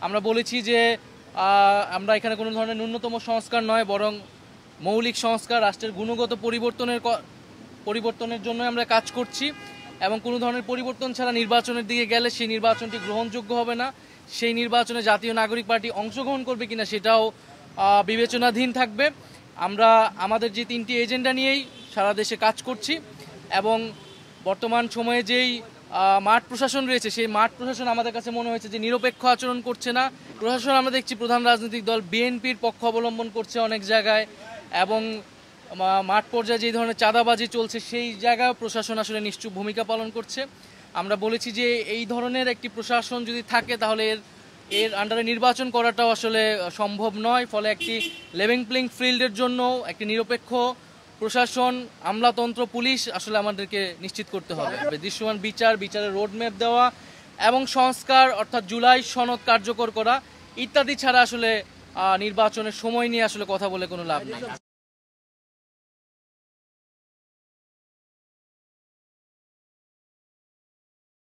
আমরা বলেছি যে আমরা এখানে কোনো ধরনের ন্যূনতম সংস্কার নয়, বরং মৌলিক সংস্কার, রাষ্ট্রের গুণগত পরিবর্তনের জন্য আমরা কাজ করছি এবং কোনো ধরনের পরিবর্তন ছাড়া নির্বাচনের দিকে গেলে সেই নির্বাচনটি গ্রহণযোগ্য হবে না। সেই নির্বাচনে জাতীয় নাগরিক পার্টি অংশগ্রহণ করবে কিনা সেটাও বিবেচনাধীন থাকবে। আমরা আমাদের যে 3টি এজেন্ডা নিয়েই সারা দেশে কাজ করছি এবং বর্তমান সময়ে যেই মাঠ প্রশাসন রয়েছে সেই মাঠ প্রশাসন আমাদের কাছে মনে হয়েছে যে নিরপেক্ষ আচরণ করছে না। প্রশাসন আমরা দেখছি প্রধান রাজনৈতিক দল বিএনপির পক্ষ অবলম্বন করছে অনেক জায়গায়, এবং মাঠ পর্যায়ে যে ধরনের চাঁদাবাজি চলছে সেই জায়গায় প্রশাসন আসলে নিশ্চুপ ভূমিকা পালন করছে। আমরা বলেছি যে এই ধরনের একটি প্রশাসন যদি থাকে তাহলে এর আন্ডারে নির্বাচন করাটাও আসলে সম্ভব নয়। ফলে একটি লেভেল প্লেইং ফিল্ডের জন্য একটি নিরপেক্ষ প্রশাসন, আমলাতন্ত্র, পুলিশ আসলে আমাদেরকে নিশ্চিত করতে হবে। দৃশ্যমান বিচারের রোডম্যাপ দেওয়া এবং সংস্কার অর্থাৎ জুলাই সনদ কার্যকর করা ইত্যাদি ছাড়া আসলে নির্বাচনের সময় নিয়ে আসলে কথা বলে কোনো লাভ নেই।